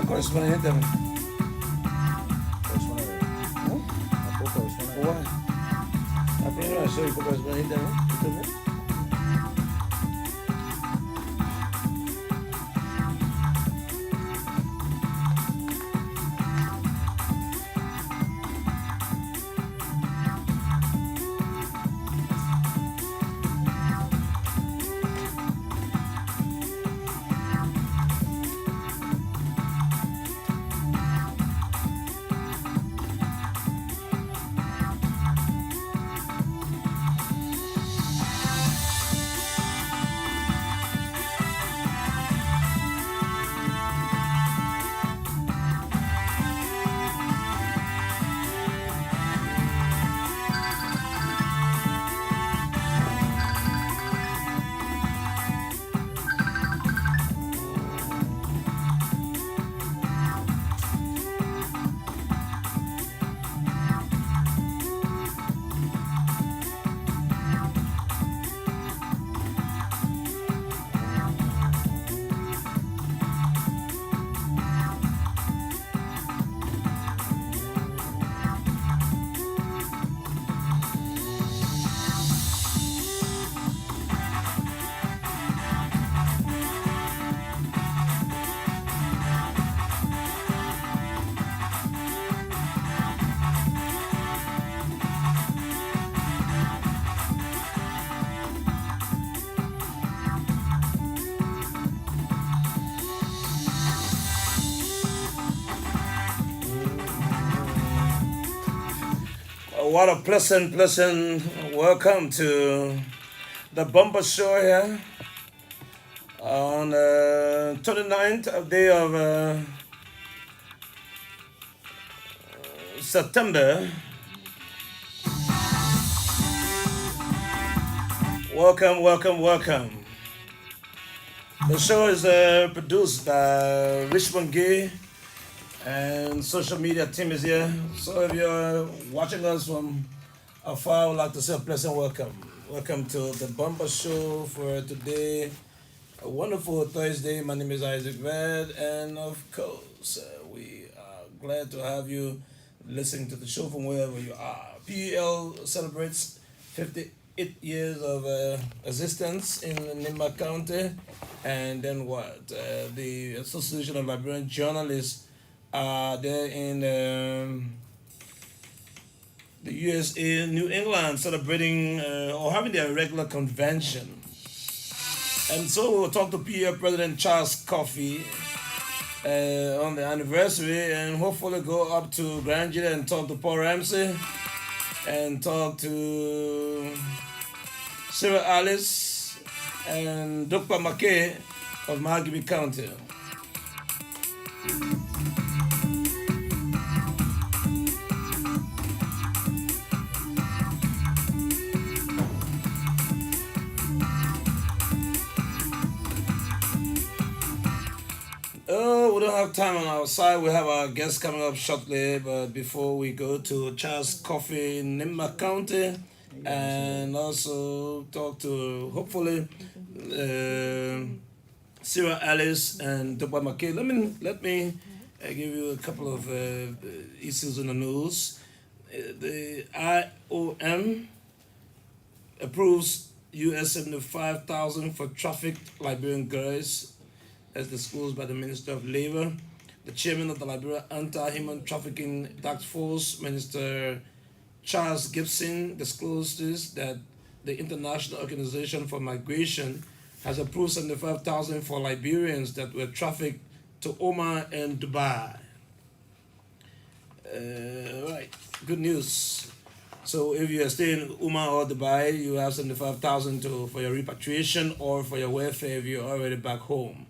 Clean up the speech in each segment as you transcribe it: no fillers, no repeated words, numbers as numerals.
correspondente. Correspondente. ¿No? ¿A poco correspondente? Why? Apenas soy correspondente, ¿no? ¿Tú también? What a pleasant welcome to the Bumper Show here on 29th of day of September. Welcome. The show is produced by Richmond Gay and social media team is here. So if you're watching us from afar, I would like to say a pleasant welcome. Welcome to the Bumper Show for today. A wonderful Thursday. My name is Isaac Red, and of course, we are glad to have you listening to the show from wherever you are. PEL celebrates 58 years of existence in Nimba County, and then what? The Association of Liberian Journalists are there in the USA, New England, celebrating or having their regular convention. And so we'll talk to PEL President Charles Coffey on the anniversary, and hopefully go up to Grand Judah and talk to Paul Ramsey and talk to Sarah Alice and Dr. McKay of Maghibee County. Oh, we don't have time on our side. We have our guests coming up shortly, but before we go to Charles Coffey in Nimba County and also talk to hopefully Sarah Alice and Dr. McKay. Let me give you a couple of issues in the news. The IOM approves US 75,000 for trafficked Liberian girls as disclosed by the Minister of Labor. The chairman of the Liberia Anti-Human Trafficking Task Force, Minister Charles Gibson, discloses that the International Organization for Migration has approved 75,000 for Liberians that were trafficked to Oman and Dubai. Right, good news. So if you are staying in Oman or Dubai, you have 75,000 for your repatriation or for your welfare if you're already back home.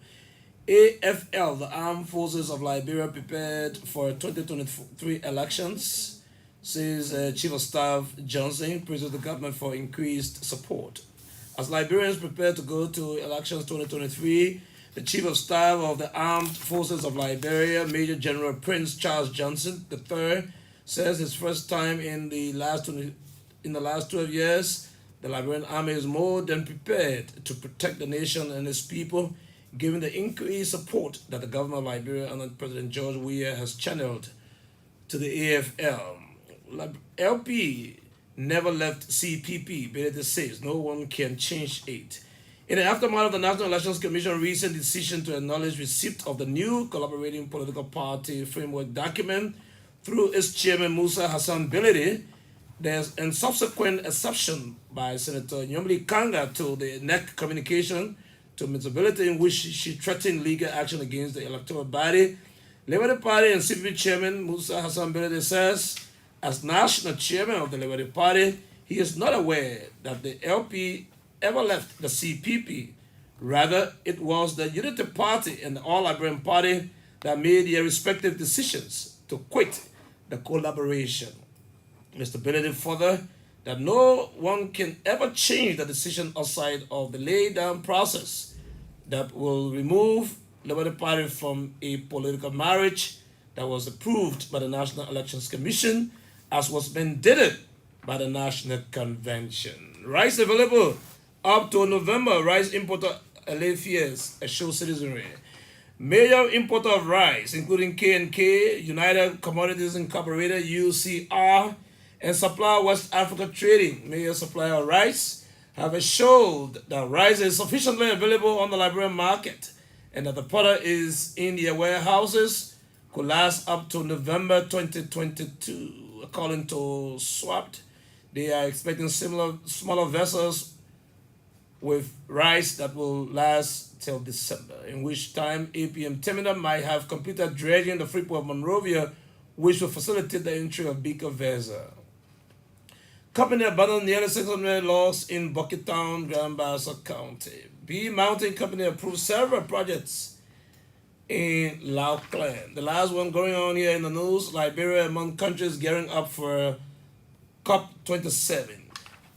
AFL, the Armed Forces of Liberia, prepared for 2023 elections, says Chief of Staff Johnson, praises the government for increased support. As Liberians prepare to go to elections 2023, the Chief of Staff of the Armed Forces of Liberia, Major General Prince Charles Johnson III, says his first time in the last 12 years, the Liberian Army is more than prepared to protect the nation and its people, given the increased support that the government of Liberia under President George Weah has channeled to the AFL. LP never left CPP, Benedict says. No one can change it. In the aftermath of the National Elections Commission's recent decision to acknowledge receipt of the new collaborating political party framework document through its chairman Musa Hassan Bility, there's a subsequent exception by Senator Nyomli Kanga to the NEC communication to Ms. Bility, in which she threatened legal action against the electoral body. Liberty Party and CPP chairman Musa Hassan Bility says, as national chairman of the Liberty Party, he is not aware that the LP ever left the CPP. Rather, it was the Unity Party and the All Liberian Party that made their respective decisions to quit the collaboration. Mr. Benedict further that no one can ever change the decision outside of the lay-down process that will remove Liberty Party from a political marriage that was approved by the National Elections Commission, as was mandated by the National Convention. Rice available up to November. Rice importer Alefias assures citizenry. Major importer of rice, including K&K, United Commodities Incorporated, UCR, and supplier West Africa Trading, major supplier of rice, have assured that rice is sufficiently available on the Liberian market and that the product is in their warehouses, could last up to November 2022. According to SWAPT, they are expecting smaller vessels with rice that will last till December, in which time APM Terminal might have completed dredging the Freeport of Monrovia, which will facilitate the entry of Beaker Vesa. Company abandoned nearly 600 logs in Bucketown, Grand Bassa County. B Mountain Company approved several projects in Laukland. The last one going on here in the news, Liberia among countries gearing up for COP27.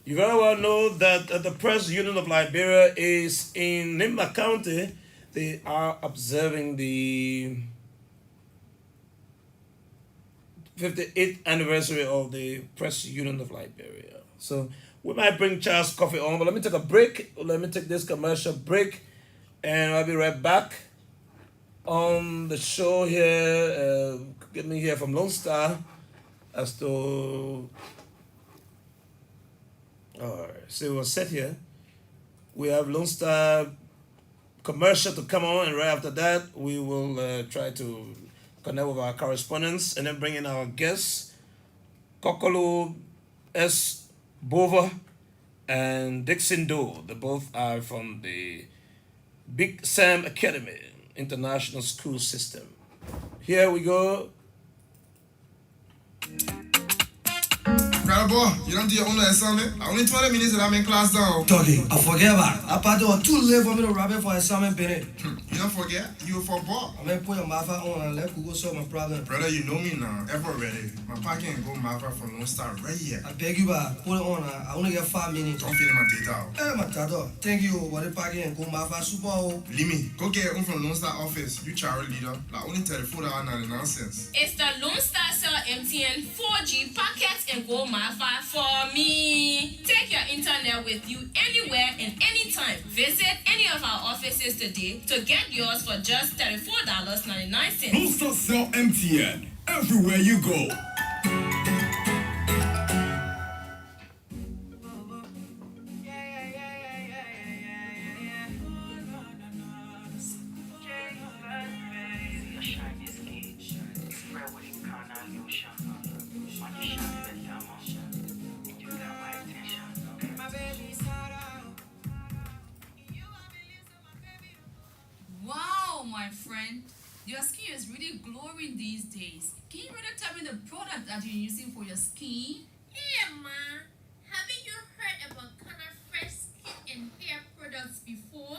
You very well know that the Press Union of Liberia is in Nimba County. They are observing the 58th anniversary of the Press Union of Liberia. So we might bring Charles Coffee on, but let me take a break. Let me take this commercial break, and I'll be right back on the show here. Get me here from Lone Star as to. Alright, so we're set here. We have Lone Star commercial to come on, and right after that, we will try to connect with our correspondents and then bring in our guests, Kokolo S. Bova and Dixon Doe. They both are from the Big Sam Academy International School System. Here we go. Boy, you don't do your own assignment. Only 20 minutes that I'm in class down. Doggy, I forget about it. I thought it was too late for me to rap it for assignment, Benny. You don't forget? You were for ball. I'm gonna put your mouth on and let Google solve my problem. Brother, you know me now. Ever ready. My pocket and go Mafa from Lone Star right here. I beg you, put it on. I only get 5 minutes. Don't feel my data out. Hey, my dad, thank you. What the pocket and go Mafa super. Leave me. Go get one from Lone Star office. You charity leader. Like only $34 now the nonsense. It's the Lone Star Cell MTN 4G packets and go Wi-Fi for me. Take your internet with you anywhere and anytime. Visit any of our offices today to get yours for just $34.99. Lone Star Cell MTN. Everywhere you go. Wow, my friend. Your skin is really glowing these days. Can you really tell me the product that you're using for your skin? Hey, Ma. Haven't you heard about Color Fresh Skin and Hair products before?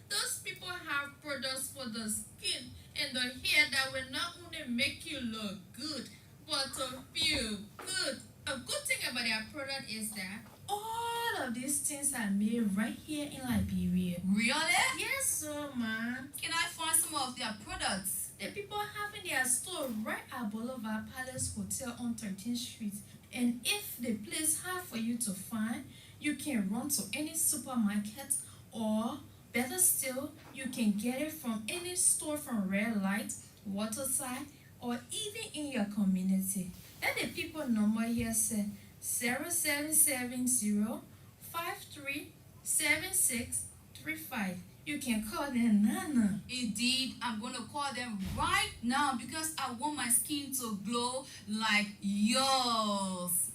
Those people have products for the skin and the hair that will not only make you look good, but to feel good. A good thing about their product is that all of these things are made right here in Liberia. Really? Yes, so, Ma. Can I find some of their products? The people have in their store right at Boulevard Palace Hotel on 13th Street. And if the place hard for you to find, you can run to any supermarket or Better still, you can get it from any store from Red Light, Waterside, or even in your community. Let the people number here say 0770-537635. You can call them Nana. Indeed, I'm gonna call them right now because I want my skin to glow like yours.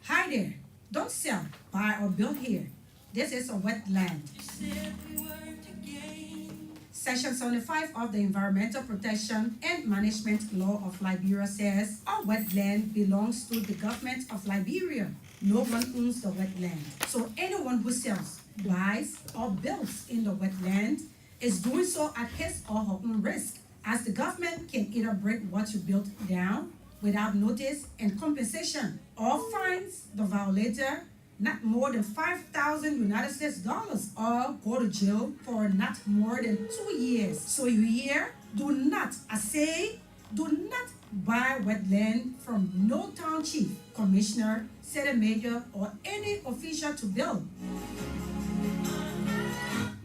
Hi there. Don't sell, buy, or build here. This is a wetland. Section 75 of the Environmental Protection and Management Law of Liberia says all wetland belongs to the government of Liberia. No one owns the wetland. So anyone who sells, buys, or builds in the wetland is doing so at his or her own risk, as the government can either break what you built down without notice and compensation, or fines the violator not more than 5,000 United States dollars, or go to jail for not more than 2 years. So you hear, do not buy wetland from no town chief, commissioner, city major, or any official to build.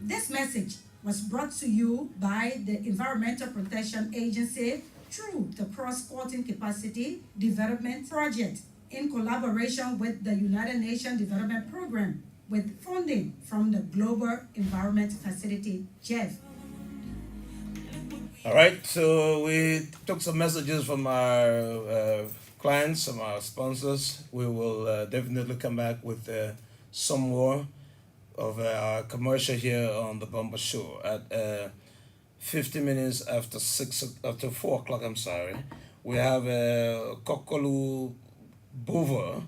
This message was brought to you by the Environmental Protection Agency through the Cross-Porting Capacity Development Project in collaboration with the United Nations Development Program with funding from the Global Environment Facility, GEF. All right, so we took some messages from our clients, from our sponsors. We will definitely come back with some more of our commercial here on the Bumper Show at 50 minutes after 4 o'clock. We have Kokolu Bover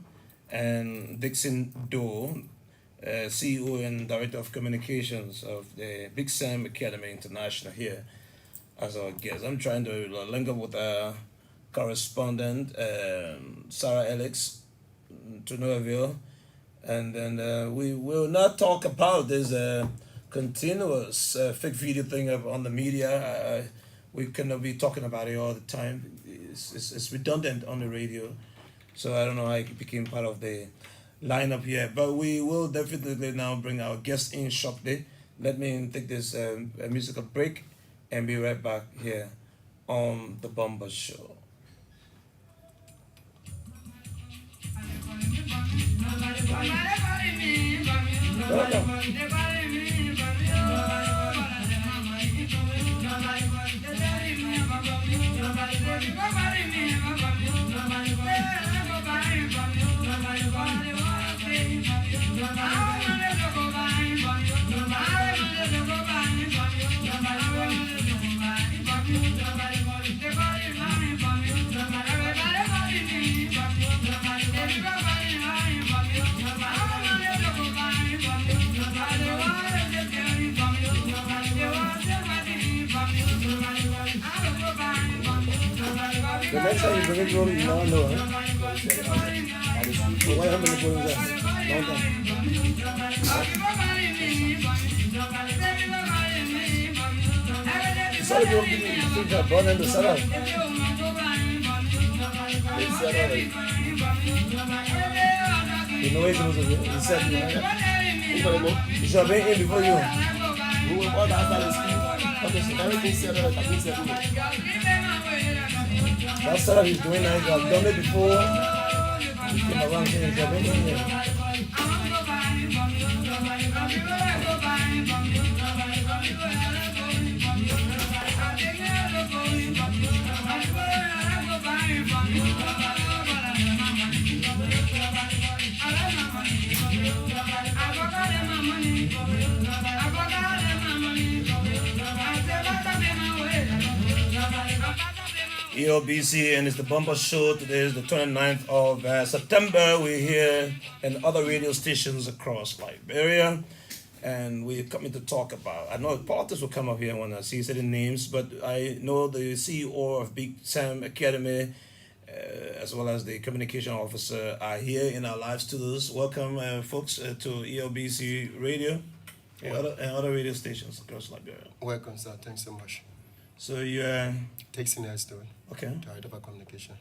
and Dixon Doe, CEO and Director of Communications of the Big Sam Academy International here as our guest. I'm trying to link up with our correspondent, Sarah Alex, to Nouvelle, and then we will not talk about this continuous fake video thing on the media. We cannot be talking about it all the time. It's redundant on the radio, so I don't know how it became part of the lineup here. But we will definitely now bring our guest in shortly. Let me take this a musical break and be right back here on the Bumper Show. The next time you bring it rolling, you know, huh? Why haven't you put it there? Long time. Sorry, bro, you think I brought them to set up? They set up. You know it's supposed to be. He said, you should have been in before you. We were all after the school. Okay, so everything set up. I think set up. That setup he's doing now, I've done it before. He came around here and said, EOBC, and it's the Bumper Show. Today is the 29th of September. We're here in other radio stations across Liberia, and we're coming to talk about, I know politics will come up here when I see certain names, but I know the CEO of Big Sam Academy as well as the communication officer, are here in our live studios. Welcome, folks, to ELBC Radio and other radio stations across Liberia. Welcome, sir. Thanks so much. So you're Takes in us doing. okay. Director of Communication.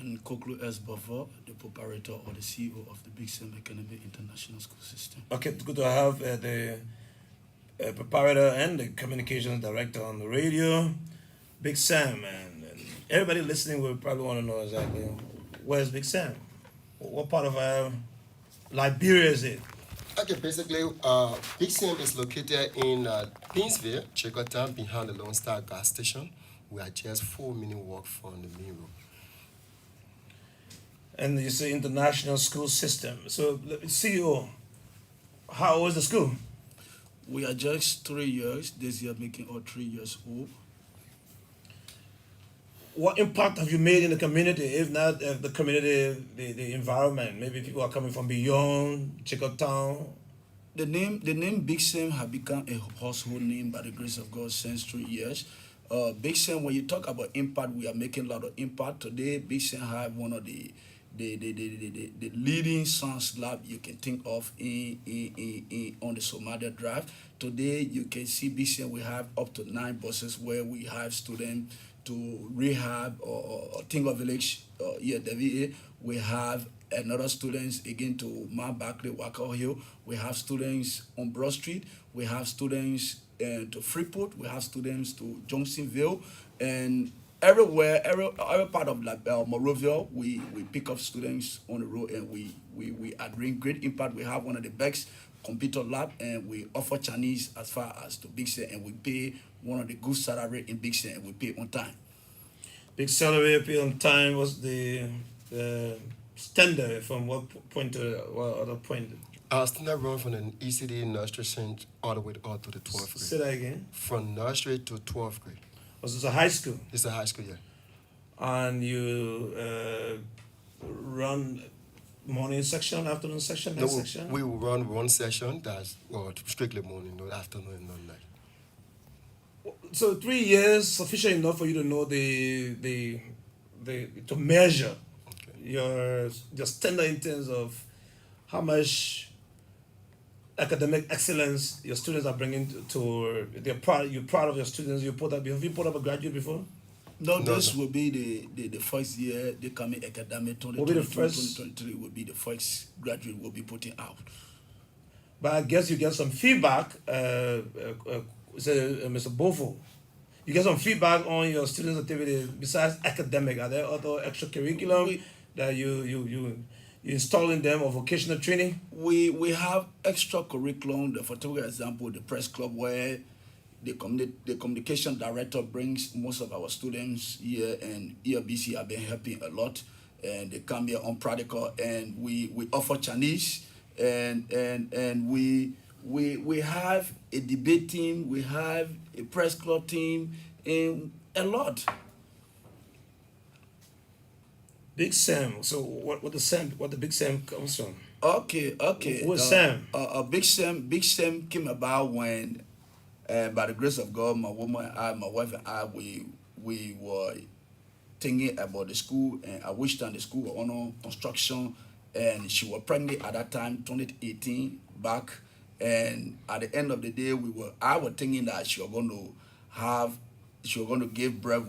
And Koklu S. Bava, the proprietor or the CEO of the Big Sam Academy International School System. Okay, good to have the preparator and the communications director on the radio, Big Sam, and everybody listening will probably want to know exactly where's Big Sam. What part of Liberia is it? Okay, basically, Big Sam is located in Pinsville, Chickatown, behind the Lone Star gas station. We are just 4-minute walk from the main road. And you say international school system. So CEO, how old is the school? We are just 3 years, this year making all 3 years old. What impact have you made in the community? If not the community, the environment, maybe people are coming from beyond Chickatown. The name Big Sam have become a household name by the grace of God since 3 years. Big Sam, when you talk about impact, we are making a lot of impact. Today, Big Sam have one of the leading science lab you can think of in on the Somalia Drive. Today, you can see Big Sam, we have up to 9 buses where we have students to rehab or Tingo Village here at the VA. We have another students again to Mount Barkley, Waco Hill. We have students on Broad Street. We have students to Freeport. We have students to Johnsonville, and everywhere, every part of Morovia, we pick up students on the road, and we are doing great impact. We have one of the best computer lab, and we offer Chinese as far as to Big Sam, and we pay one of the good salary in Big Sam, and we pay on time. Big salary, pay on time. Was the standard from what point to what other point? Standard run from the ECD nursery center all the way to the 12th grade. Say that again. From nursery to 12th grade. Was this a high school? It's a high school, yeah. And you run morning section, afternoon section, night section? We will run one session that's strictly morning, no afternoon, no night. So 3 years sufficient enough for you to know the to measure your standard in terms of how much academic excellence your students are bringing to they're proud. You're proud of your students. Have you put up a graduate before? No, this will be the first year they come in academic. Will be the first. 2023 will be the first graduate we'll be putting out. But I guess you get some feedback, Mr. Bofo. You get some feedback on your students' activities besides academic. Are there other extracurriculum that you install in them, or vocational training? We have extra curriculum. For example, the press club, where the communication director brings most of our students here, and ELBC have been helping a lot, and they come here on practical, and we offer Chinese, and we have a debate team, we have a press club team, and a lot. Big Sam. So what the Big Sam comes from? Okay. Who's Sam? Big Sam came about when, by the grace of God, my wife and I, we were thinking about the school, and at which time the school was under construction, and she was pregnant at that time, 2018 back, and at the end of the day, I was thinking that she was going to give birth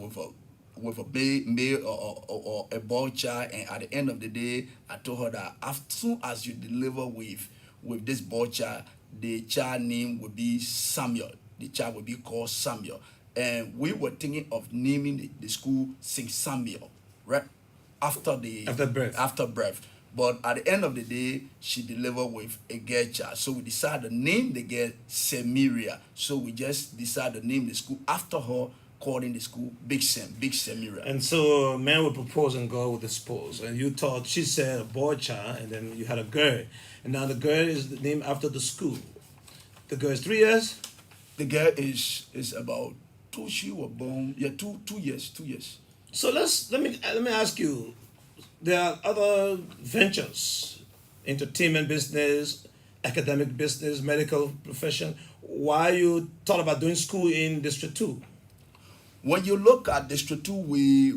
with a male or a boy child, and at the end of the day, I told her that as soon as you deliver with this boy child, the child name will be Samuel. The child will be called Samuel, and we were thinking of naming the school St. Samuel, right after birth. But at the end of the day, she delivered with a girl child, so we decided to name the girl Semiria. So we just decided to name the school after her, calling the school Big Semiria. And so man would propose and God would dispose. And you thought, she said a boy child, and then you had a girl. And now the girl is named after the school. The girl is 3 years? The girl is about 2, she was born, 2 years. So let me ask you, there are other ventures, entertainment business, academic business, medical profession. Why you thought about doing school in District 2? When you look at District 2, we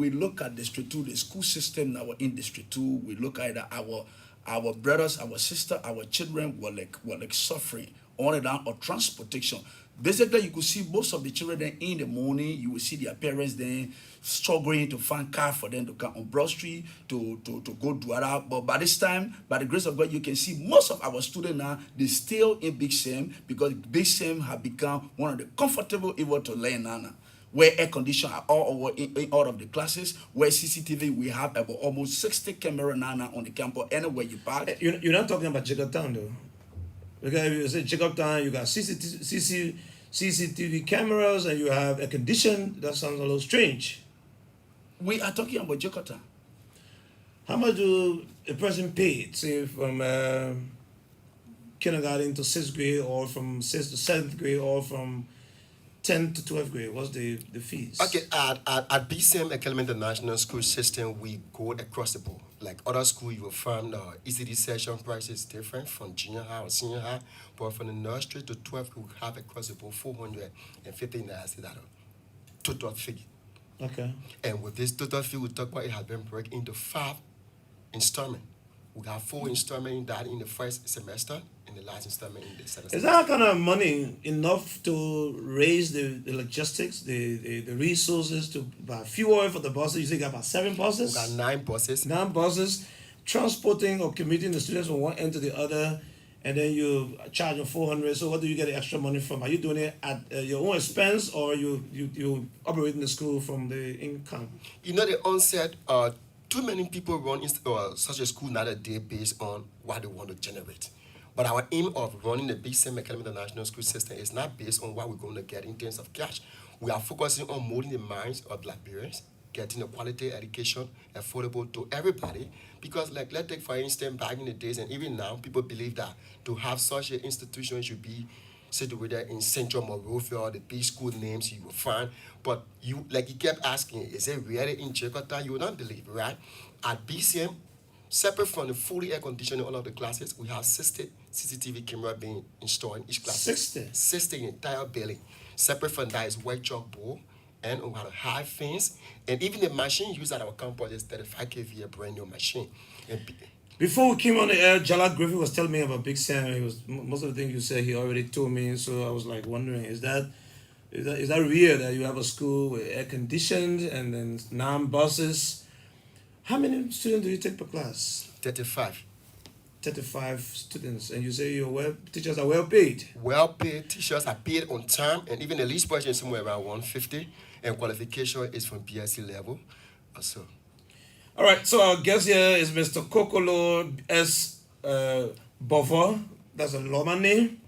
look at District 2, the school system now in District 2, we look at our brothers, our sisters, our children were like suffering on and down or transportation. Basically, you could see most of the children then in the morning, you will see their parents then struggling to find car for them to come on Broad Street to go do it. But by this time, by the grace of God, you can see most of our students now, they still in Big Sam because Big Sam have become one of the comfortable able to learn now. Where air condition are all over in all of the classes, where CCTV, we have about almost 60 camera now on the campus, anywhere you park. You're not talking about Jacob though. Because if you say Jacob you got CCTV cameras and you have air condition. That sounds a little strange. We are talking about Jakarta. How much do a person pay, say from kindergarten to 6th grade, or from 6th to 7th grade, or from 10th to 12th grade? What's the fees? Okay, at BCM Academy International School System, we go across the board. Like other school, you will find ECD session price is different from junior high or senior high, but from the nursery to 12th, we have across the board 450 naira total fee. Okay. And with this total fee, we talk about it has been broken into 5 installments. We got 4 installments in that in the first semester, and the last installment in the second semester. Is that kind of money enough to raise the logistics, the resources to buy fuel for the buses? You say you got about 7 buses? We got 9 buses. 9 buses, transporting or commuting the students from one end to the other, and then you charge them 400. So what do you get the extra money from? Are you doing it at your own expense, or you operating the school from the income? You know, the onset, too many people run such a school nowadays based on what they want to generate. But our aim of running the Big Sam Academy International School System is not based on what we're going to get in terms of cash. We are focusing on molding the minds of Liberians, getting a quality education affordable to everybody. Because, like, let's take for instance, back in the days and even now, people believe that to have such an institution should be situated in Central Monrovia, or the big school names you will find. But you kept asking, is it really in Jakarta? You will not believe, right? At BCM, separate from the fully air conditioning all of the classes, we have 60 CCTV camera being installed in each class. 60? 60 in the entire building. Separate from that is white chalkboard, and we have a high fence, and even the machine used at our campus is 35 kVA, a brand new machine. Before we came on the air, Jalal Griffith was telling me about Big Sam. Most of the things you said he already told me, so I was like wondering, is that real that you have a school with air conditioned and then 9 buses? How many students do you take per class? 35. 35 students, and you say your teachers are well paid. Well paid teachers are paid on time, and even the least portion is somewhere around 150, and qualification is from BSc level. Also. All right, so our guest here is Mr. Kokolo S. Bovo. That's a lawman name.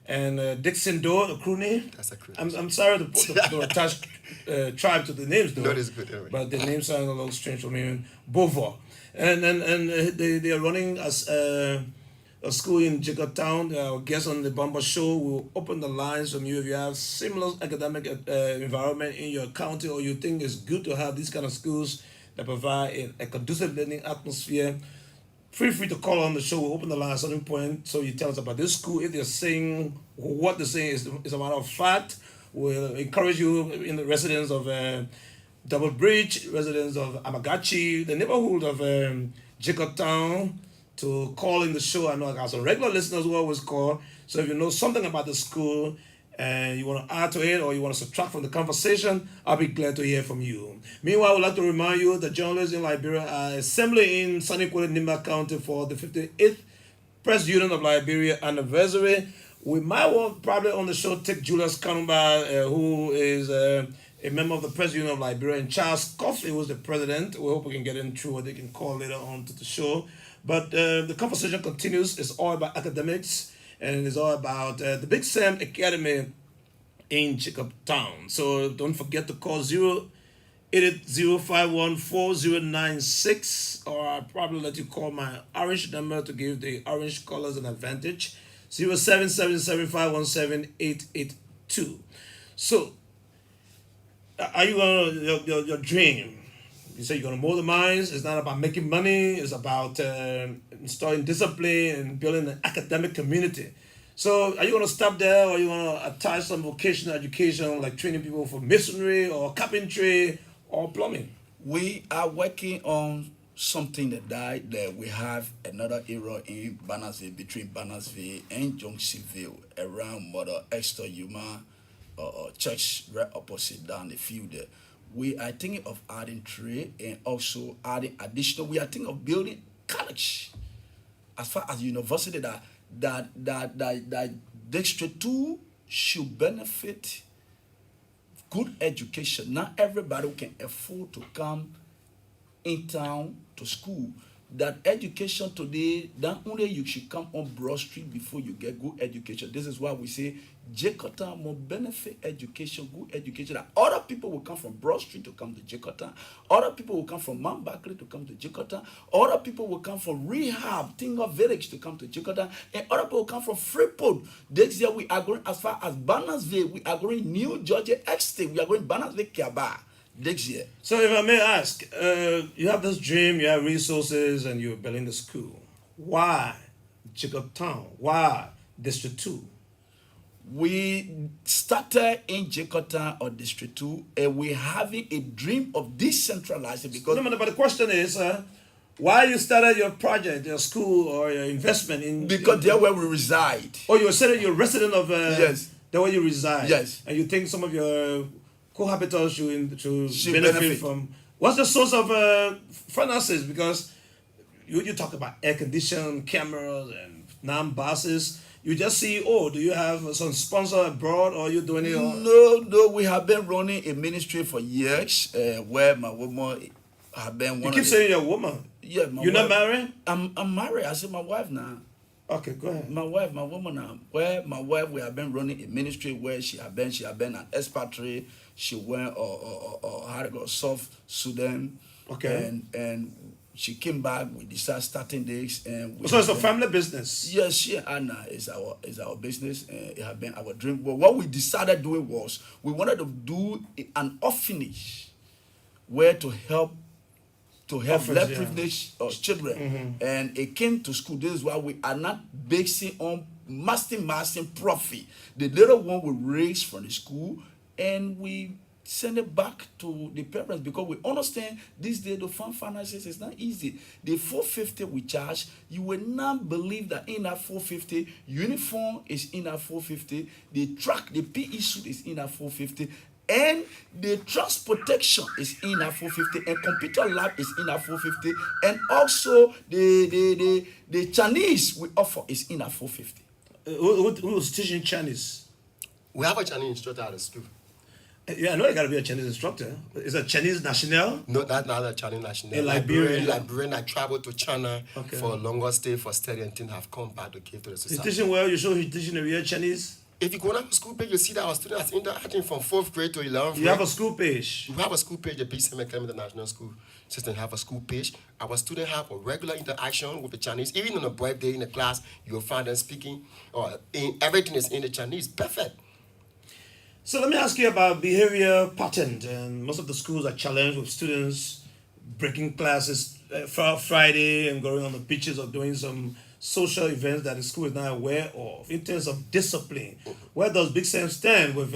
And Dixon Doe, a crew name. That's a crew name. I'm sorry to attach tribe to the names, though. No, it's good anyway. But the names sound a little strange for me. Bovo. And they are running as a school in Jakartown. Our guest on the Bumper Show will open the lines from you if you have similar academic environment in your county, or you think it's good to have these kind of schools that provide a conducive learning atmosphere. Feel free to call on the show. We'll open the line at a certain point, so you tell us about this school. If they're saying what they're saying is a matter of fact, we'll encourage you in the residents of Double Bridge, residents of Amagachi, the neighborhood of Jacob to call in the show. I know I got some regular listeners who always call. So if you know something about the school and you want to add to it, or you want to subtract from the conversation, I'll be glad to hear from you. Meanwhile, I would like to remind you that journalists in Liberia are assembling in Sunny Kwele, Nimba County for the 58th Press Union of Liberia anniversary. We might want probably on the show take Julius Kanumba, who is a member of the Press Union of Liberia, and Charles Coffey, who was the president. We hope we can get in through, or they can call later on to the show. But the conversation continues. It's all about academics, and it's all about the Big Sam Academy in Jacob Town. So don't forget to call 080514096, or I'll probably let you call my orange number to give the orange colors an advantage. 07775178882. So, are you gonna your dream? You say you're gonna mold the minds. It's not about making money. It's about installing discipline and building an academic community. So are you going to stop there, or you want to attach some vocational education, like training people for masonry or carpentry or plumbing? We are working on something that we have another area in Bannersville, between Bannersville and Johnsonville, around Mother Esther Yuma church right opposite down the field there. We are thinking of adding trade and also adding additional. We are thinking of building college as far as university that District 2 should benefit good education. Not everybody can afford to come in town to school. That education today, not only you should come on Broad Street before you get good education. This is why we say Jakarta will benefit education, good education. That other people will come from Broad Street to come to Jakarta. Other people will come from Mount Barkley to come to Jakarta. Other people will come from Rehab, Tinga Village to come to Jakarta. And other people will come from Freeport. This year we are going as far as Bannersville. We are going New Georgia Estate. We are going Bannersville, Kiaba. Next year. So if I may ask, you have this dream, you have resources, and you're building the school. Why Jakarta? Why District 2? We started in Jakarta or District 2, and we're having a dream of decentralizing because... No, but the question is, why you started your project, your school, or your investment in... Because there where we reside. Oh, you're saying you're a resident of... Yes. There where you reside. Yes. And you think some of your cohabitants should benefit benefit from... What's the source of finances? Because you talk about air conditioning, cameras, and non-buses. You just see, do you have some sponsor abroad, or you doing it? No, we have been running a ministry for years where my woman have been You keep saying you're a woman. Yeah, You're not married? I'm married. I said my wife now. Okay, go ahead. My woman now. Where my wife, we have been running a ministry where she have been an expatriate. She went how to go South Sudan. Okay. And she came back. We decided starting this, and so it's a family business. Yes, Anna is our business. It has been our dream. But what we decided doing was we wanted to do an orphanage where to help less privileged children, and it came to school. This is why we are not basing on maximizing profit. The little one we raise from the school, and we send it back to the parents, because we understand this day the fund finances is not easy. The 450 we charge, you will not believe that in that 450, uniform is in that 450, the PE suit is in that 450, and the transportation is in that 450, and computer lab is in that 450, and also the Chinese we offer is in that 450. Who was teaching Chinese? We have a Chinese instructor at the school. Yeah, I know you gotta be a Chinese instructor. Is it Chinese national? No, that's not a Chinese national. A Liberian. Liberian. I traveled to China for a longer stay for study, and then have come back to give to the society. He's teaching well. You show he's teaching a real Chinese. If you go on our school page, you see that our students are interacting from 4th grade to 11th grade. You have a school page. We have a school page. The BCM Academy International School System have a school page. Our students have a regular interaction with the Chinese. Even on a birthday in the class, you'll find them speaking. Everything is in the Chinese. Perfect. So let me ask you about behavior patterns. And most of the schools are challenged with students breaking classes Friday and going on the beaches or doing some social events that the school is not aware of. In terms of discipline, where does Big Sam stand with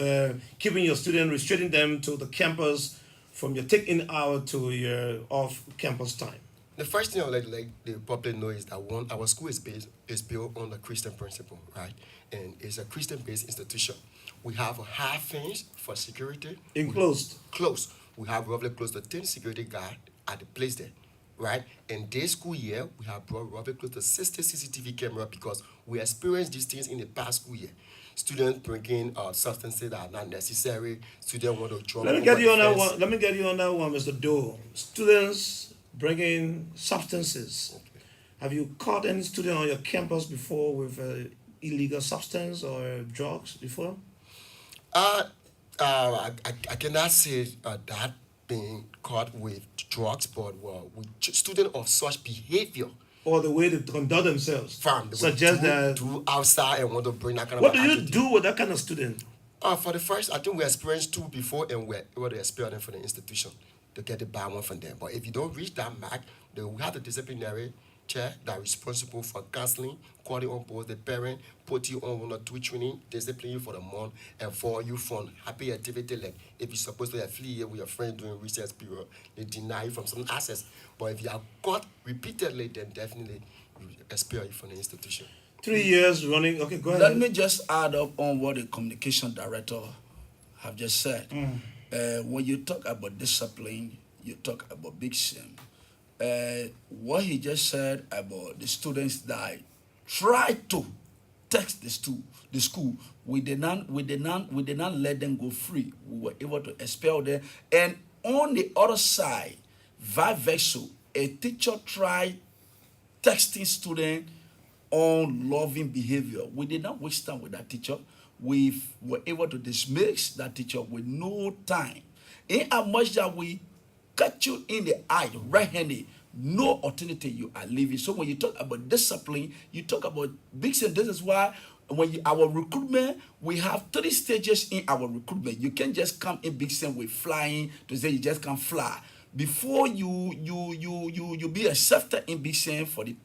keeping your students, restricting them to the campus from your take-in hour to your off-campus time? The first thing I would like the public know is that one, our school is built on the Christian principle, right? And it's a Christian-based institution. We have a half fence for security. Enclosed. Close. We have roughly close to 10 security guards at the place there, right? And this school year, we have brought roughly close to 60 CCTV cameras because we experienced these things in the past school year. Students bringing substances that are not necessary. Students want to draw. Let me get you on that one. Let me get you on that one, Mr. Doe. Students bringing substances. Okay. Have you caught any student on your campus before with illegal substance or drugs before? I cannot say that being caught with drugs, but with students of such behavior. Or the way they conduct themselves. Suggest that. Do outside and want to bring that kind what of. What do you do with that kind of student? For the first, I think we experienced 2 before, and we're able to expel them from the institution to get the bad one from them. But if you don't reach that mark, then we have the disciplinary chair that are responsible for counseling, calling on both the parent, put you on one or two training, discipline you for the month, and for you from happy activity like if you're supposed to affiliate with your friend during recess period, they deny you from some access. But if you are caught repeatedly, then definitely you expel you from the institution. 3 years running. Okay, go ahead. Let me just add up on what the communication director have just said. When you talk about discipline, you talk about Big Sim. What he just said about the students that tried to text the school, we did not let them go free. We were able to expel them. And on the other side, vice versa, a teacher tried texting student on loving behavior. We did not waste time with that teacher. We were able to dismiss that teacher with no time. In as much that we cut you in the eye, right-handed, no alternative, you are leaving. So when you talk about discipline, you talk about big things. This is why our recruitment, we have 3 stages in our recruitment. You can't just come in big sense with flying to say you just can't fly. Before you be accepted in big sense for the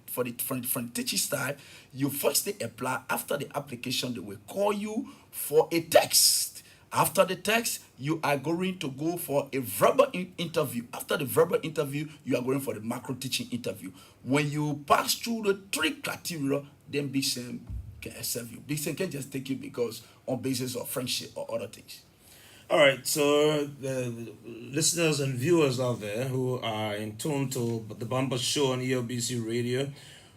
teaching style, you first apply. After the application, they will call you for a test. After the test, you are going to go for a verbal interview. After the verbal interview, you are going for the macro teaching interview. When you pass through the 3 criteria, then Big Sam can accept you. Big Sam can just take you because on basis of friendship or other things. All right, so the listeners and viewers out there who are in tune to the Bumper Show on ELBC Radio,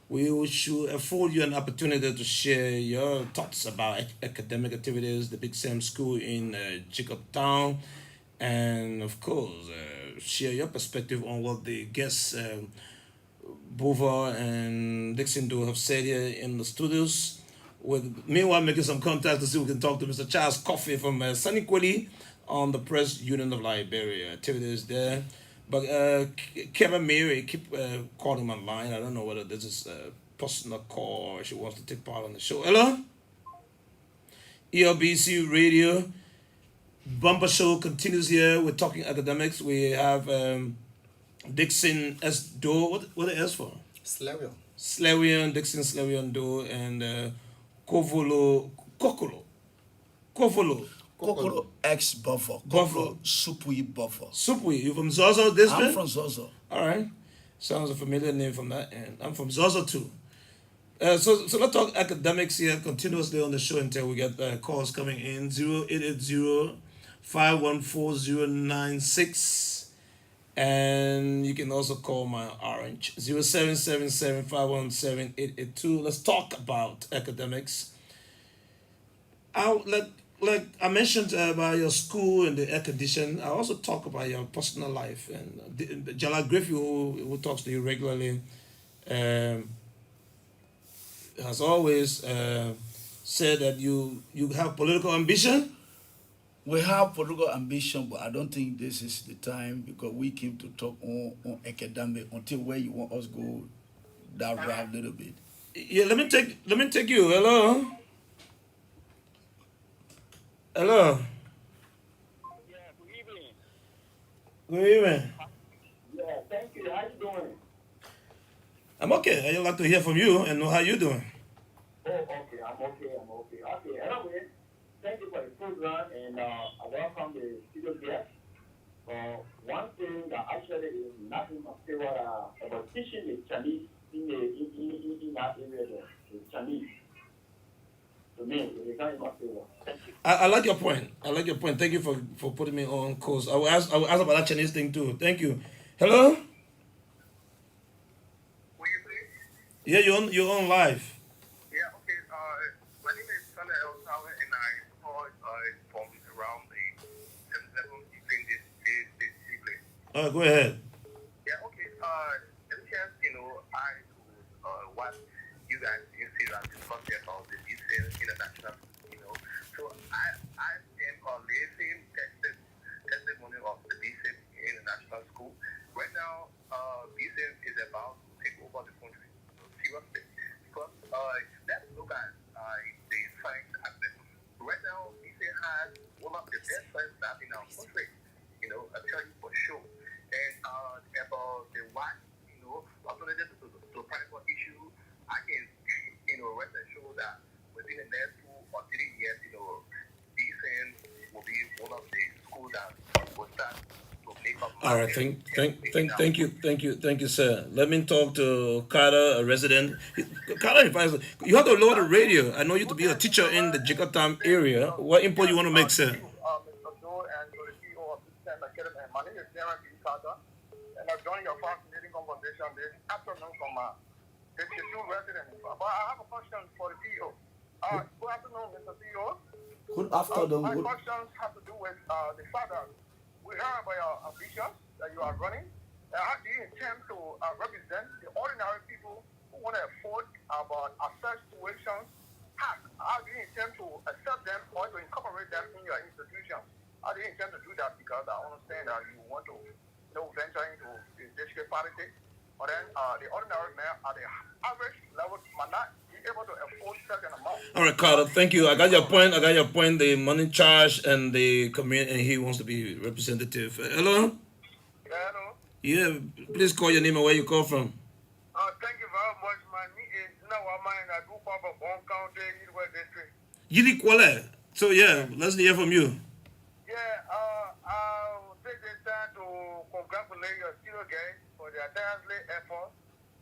we should afford you an opportunity to share your thoughts about academic activities, the Big Sam School in Jacob Town, and of course, share your perspective on what the guests, Bova and Dixon, do have said here in the studios. Meanwhile, making some contact to see if we can talk to Mr. Charles Coffey from Sunny Quilly on the Press Union of Liberia. Activities there. But Kevin Mary, keep calling him online. I don't know whether this is a personal call or she wants to take part on the show. Hello? ELBC Radio. Bumper Show continues here. We're talking academics. We have Dixon S. Doe. What the S for? Slavian, Dixon Slavian Doe, and Kokolo ex Buffer. Kokolo Supui Buffer. Supui, you from Zozo district? I'm from Zozo. All right. Sounds a familiar name from that end. I'm from Zozo too. So let's talk academics here continuously on the show until we get calls coming in. 0880-514-096. And you can also call my orange 0777-517-882. Let's talk about academics. Like I mentioned about your school and the air condition. I also talk about your personal life. And Jala Griffey, who talks to you regularly, has always said that you have political ambition. We have political ambition, but I don't think this is the time because we came to talk on academic until where you want us to go that route a little bit. Yeah, let me take you. Hello. Hello. Yeah, good evening. Good evening. Yeah, thank you. How you doing? I'm okay. I'd like to hear from you and know how you're doing. Oh, okay. I'm okay. Okay, anyway, thank you for the program and I welcome the studio guests. One thing that actually is not in my favor about teaching the Chinese in that area, the Chinese. To me, it is not in my favor. Thank you. I like your point. Thank you for putting me on course. I will ask about that Chinese thing too. Thank you. Hello? Will you please? Yeah, you're on live. Yeah, okay. My name is Sana El Sawa and I call from around the 77 evening this evening. All right, go ahead. Yeah, okay. MTS, I would what you guys see that discuss about the details international, So I am listening testimony of the BSIM International School. Right now, BSIM is about to take over the country. Seriously. Because let's look at the science aspect. Right now, BSIM has one of the best science labs in our country. I tell you for sure. And about the what, alternative to private All right, thank you, sir. Let me talk to Carter, a resident. Carter, you have to lower the radio. I know you to be a teacher in the Jakarta area. What input you want to make, sir? Mr. Joe and to the CEO of this time, my name is Darren B. Carter, and I've joined your fascinating conversation this afternoon from the two residents. But I have a question for the CEO. Good afternoon, Mr. CEO. Good afternoon. My questions have to do with the fathers. We heard about your ambitions that you are running. How do you intend to represent the ordinary people who want to afford about access tuitions? How do you intend to accept them or to incorporate them in your institution? How do you intend to do that? Because I understand that you want to venture into the district politics, but then the ordinary man at the average level might not be able to afford certain amount. All right, Carter, thank you. I got your point. The money charge and the community, and he wants to be representative. Hello? Hello? Yeah, please call your name and where you call from. Thank you very much. My name is Nawama and I do cover Bon County, Eastwest District. Yili Kwale. So yeah, let's hear from you. Yeah, I'll take this time to congratulate your student guys for their tireless effort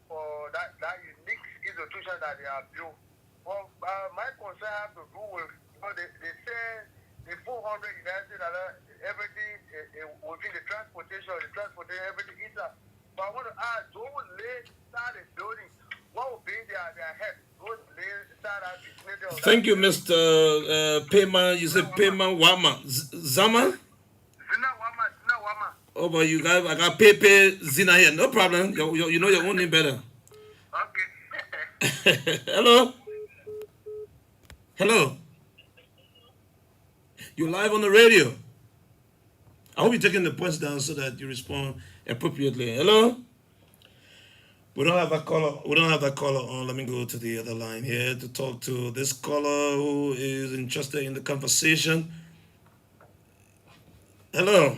for that unique institution that they have built. Well, my concern have to do with, they say the 400 United everything within the transportation, everything is that. But I want to ask, those who start the building, what will be their head? Those start our business. Thank you, Mr. Payman. You said Payman Wama. Zama? Zina Wama. Oh, but I got Pepe Zina here. No problem. You know your own name better. Okay. Hello? Hello? You're live on the radio. I hope you're taking the points down so that you respond appropriately. Hello? We don't have that caller on. Let me go to the other line here to talk to this caller who is interested in the conversation. Hello?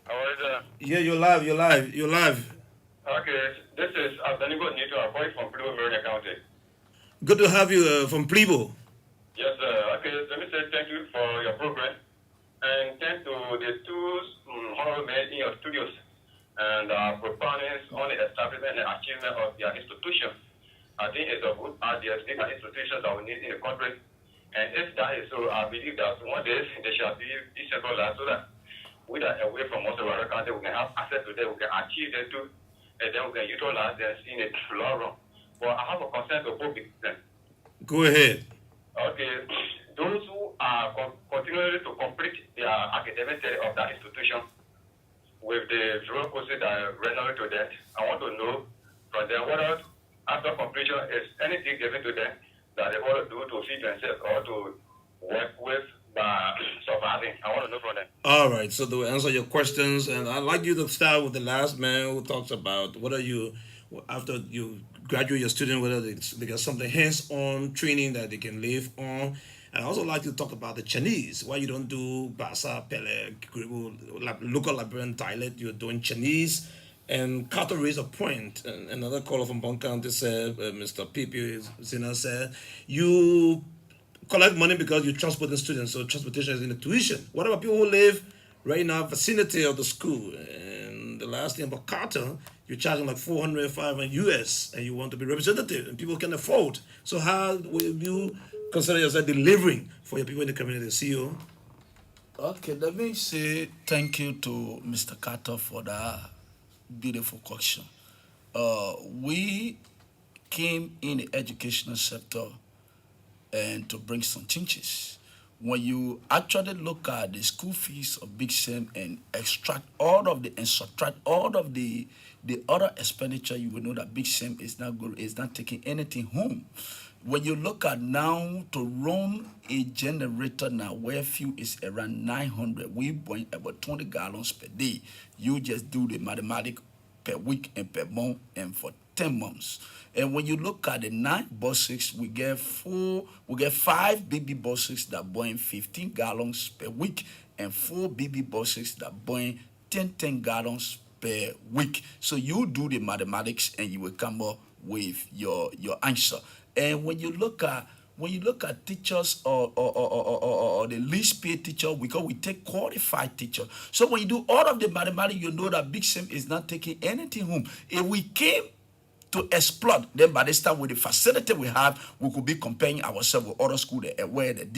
How are you? Yeah, you're live. Okay, this is Abdanigo Nito, a boy from Blue Meridian County. Good to have you from Plebo. Yes, sir. Okay, let me say thank you for your program. And thanks to the two honorable men in your studios and proponents on the establishment and achievement of their institution. I think it's a good idea to make an institution that we need in the country. And if that is so, I believe that one day they shall be decentralized so that we are away from most of our country, we can have access to them, we can achieve them too, and then we can utilize them in the long run. But I have a concern to both of them. Go ahead. Okay, those who are continuing to complete their academic study of that institution with the zero courses that are rendered to them, I want to know from them whether after completion is anything given to them that they want to do to feed themselves or to work with by surviving. I want to know from them. All right, so to answer your questions, and I'd like you to start with the last man who talks about whether you, after you graduate your student, whether they get something hands-on training that they can live on. And I also like to talk about the Chinese. Why you don't do Basa, Pele, local Liberian dialect, you're doing Chinese. And Carter raised a point. And another caller from Bon County said, Mr. Pipi Zina said, you collect money because you transport the students, so transportation is in the tuition. What about people who live right in our vicinity of the school? And the last thing about Carter, you're charging like $400, $500 US, and you want to be representative, and people can afford. So how will you consider yourself delivering for your people in the community, CEO? Okay, let me say thank you to Mr. Carter for that beautiful question. We came in the educational sector and to bring some changes. When you actually look at the school fees of Big Sam and extract all of the and subtract all of the other expenditure, you will know that Big Sam is not taking anything home. When you look at now to run a generator now where fuel is around 900, we burn about 20 gallons per day. You just do the mathematics per week and per month and for 10 months. And when you look at the 9 buses, we get 5 baby buses that burn 15 gallons per week and 4 baby buses that burn 10 gallons per week. So you do the mathematics and you will come up with your answer. And when you look at when you look at teachers or the least paid teacher, because we take qualified teacher. So when you do all of the mathematics, you know that Big Sim is not taking anything home. If we came to exploit, then by this time with the facility we have, we could be comparing ourselves with other schools where the